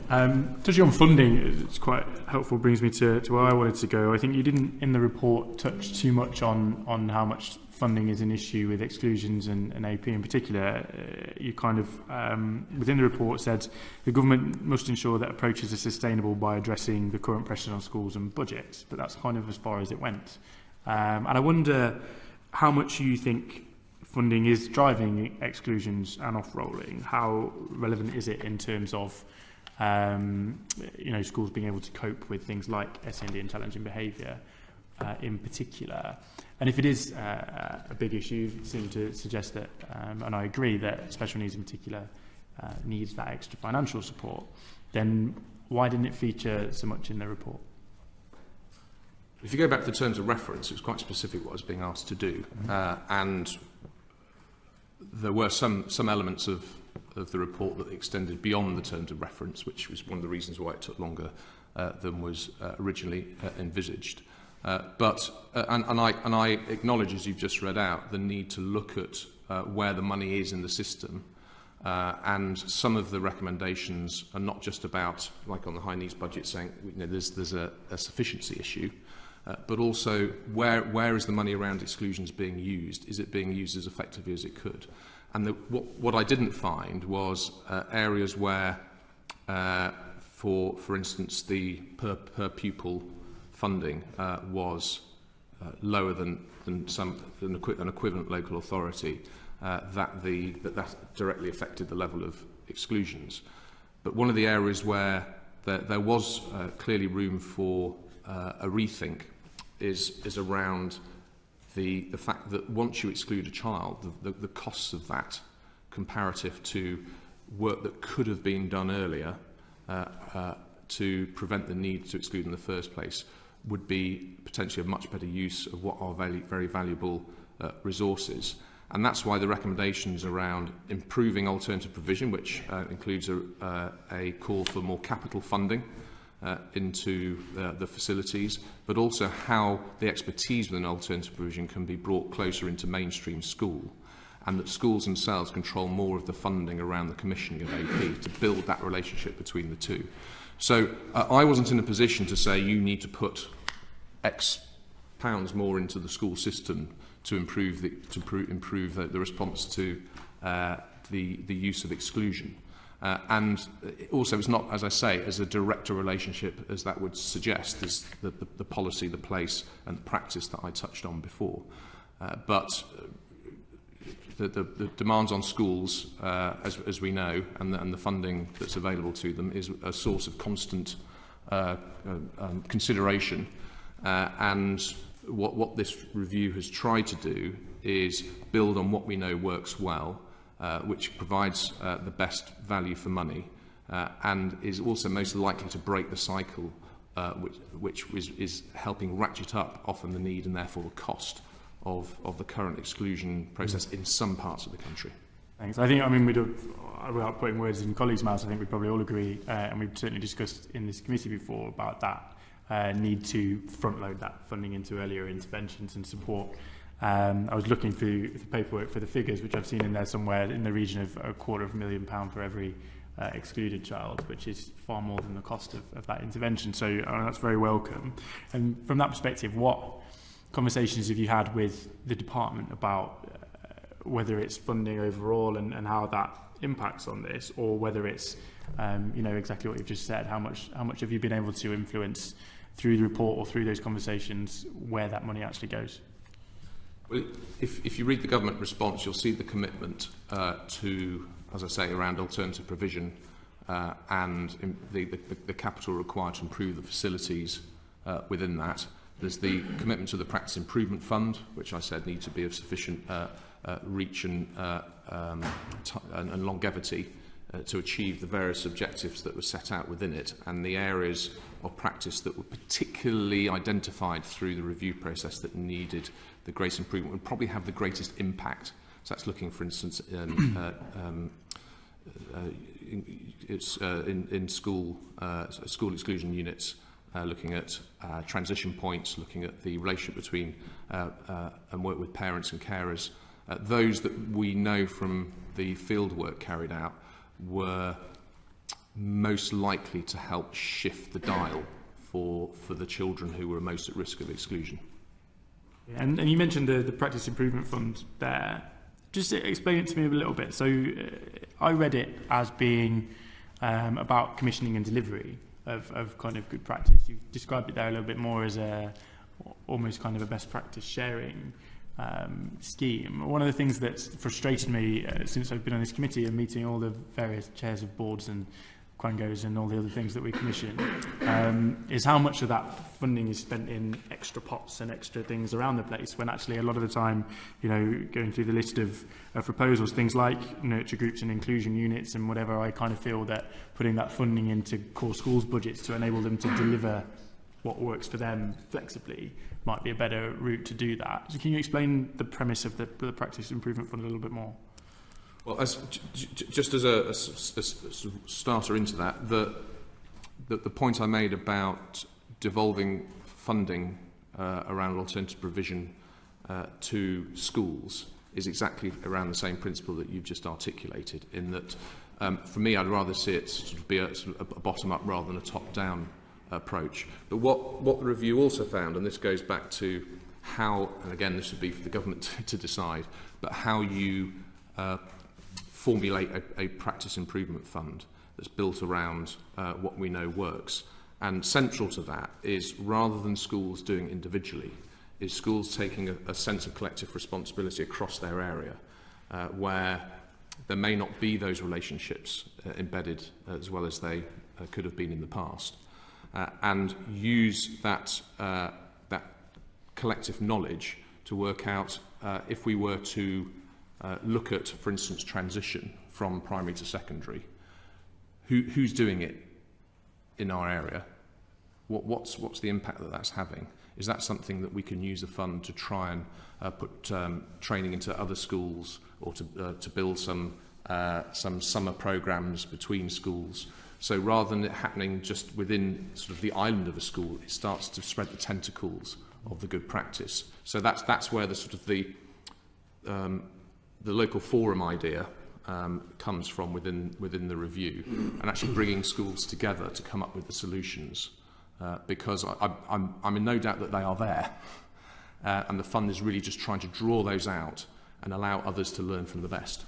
Touching on funding, it's quite helpful, brings me to where I wanted to go. I think you didn't, in the report, touch too much on how much funding is an issue with exclusions and AP in particular. You kind of, within the report, said the government must ensure that approaches are sustainable by addressing the current pressure on schools and budgets, but that's kind of as far as it went. And I wonder how much you think funding is driving exclusions and off-rolling. How relevant is it in terms of schools being able to cope with things like SEND and challenging behaviour in particular? And if it is a big issue, you seem to suggest that, and I agree that special needs in particular needs that extra financial support, then why didn't it feature so much in the report? If you go back to the terms of reference, it was quite specific what I was being asked to do, and there were some elements of the report that extended beyond the terms of reference, which was one of the reasons why it took longer than was originally envisaged. But I acknowledge, as you've just read out, the need to look at where the money is in the system, and some of the recommendations are not just about, like on the high needs budget, saying there's a sufficiency issue, but also where is the money around exclusions being used? Is it being used as effectively as it could? And what I didn't find was areas where, for instance, the per pupil funding was lower than an equivalent local authority, that directly affected the level of exclusions. But one of the areas where there was clearly room for a rethink is around the fact that once you exclude a child, the costs of that comparative to work that could have been done earlier to prevent the need to exclude in the first place would be potentially a much better use of what are very valuable resources. And that's why the recommendations around improving alternative provision, which includes a call for more capital funding into the facilities, but also how the expertise within alternative provision can be brought closer into mainstream school, and that schools themselves control more of the funding around the commissioning of AP to build that relationship between the two. So I wasn't in a position to say you need to put X pounds more into the school system to improve the response to the use of exclusion. And also, it's not, as I say, as a direct relationship as that would suggest, as the policy, the place, and the practice that I touched on before. But the demands on schools, as we know, and the funding that's available to them is a source of constant consideration. And what this review has tried to do is build on what we know works well, which provides the best value for money, and is also most likely to break the cycle, which is helping ratchet up often the need and therefore the cost of the current exclusion process in some parts of the country. Thanks. Without putting words in colleagues' mouths, I think we probably all agree, and we've certainly discussed in this committee before about that need to front-load that funding into earlier interventions and support. I was looking through the paperwork for the figures, which I've seen in there somewhere in the region of £250,000 for every excluded child, which is far more than the cost of that intervention. So that's very welcome. And from that perspective, what conversations have you had with the department about whether it's funding overall and how that impacts on this, or whether it's exactly what you've just said? How much have you been able to influence through the report or through those conversations where that money actually goes? Well, if you read the government response, you'll see the commitment to, as I say, around alternative provision and the capital required to improve the facilities within that. There's the commitment to the Practice Improvement Fund, which I said need to be of sufficient reach and longevity to achieve the various objectives that were set out within it, and the areas of practice that were particularly identified through the review process that needed the greatest improvement would probably have the greatest impact. So that's looking, for instance, in school exclusion units, looking at transition points, looking at the relationship between and work with parents and carers. Those that we know from the field work carried out were most likely to help shift the dial for the children who were most at risk of exclusion. And you mentioned the Practice Improvement Fund there. Just explain it to me a little bit. So I read it as being about commissioning and delivery of kind of good practice. You described it there a little bit more as almost kind of a best practice sharing scheme. One of the things that's frustrated me since I've been on this committee and meeting all the various chairs of boards and quangos and all the other things that we commission is how much of that funding is spent in extra pots and extra things around the place, when actually a lot of the time, you know, going through the list of proposals, things like nurture groups and inclusion units and whatever, I kind of feel that putting that funding into core schools budgets to enable them to deliver what works for them flexibly might be a better route to do that. So can you explain the premise of the Practice Improvement Fund a little bit more? Well, just as a starter into that, the point I made about devolving funding around alternative provision to schools is exactly around the same principle that you've just articulated, in that, for me, I'd rather see it sort of be a bottom-up rather than a top-down approach. But what the review also found, and this goes back to how, and again, this would be for the government to decide, but how you formulate a practice improvement fund that's built around what we know works. And central to that is, rather than schools doing it individually, is schools taking a sense of collective responsibility across their area, where there may not be those relationships embedded as well as they could have been in the past, and use that collective knowledge to work out if we were to look at, for instance, transition from primary to secondary. Who's doing it in our area? What's the impact that that's having? Is that something that we can use a fund to try and put training into other schools, or to build some summer programs between schools? So rather than it happening just within sort of the island of a school, it starts to spread the tentacles of the good practice. So that's where the sort of the local forum idea comes from within the review, and actually bringing schools together to come up with the solutions, because I'm in no doubt that they are there, and the fund is really just trying to draw those out and allow others to learn from the best.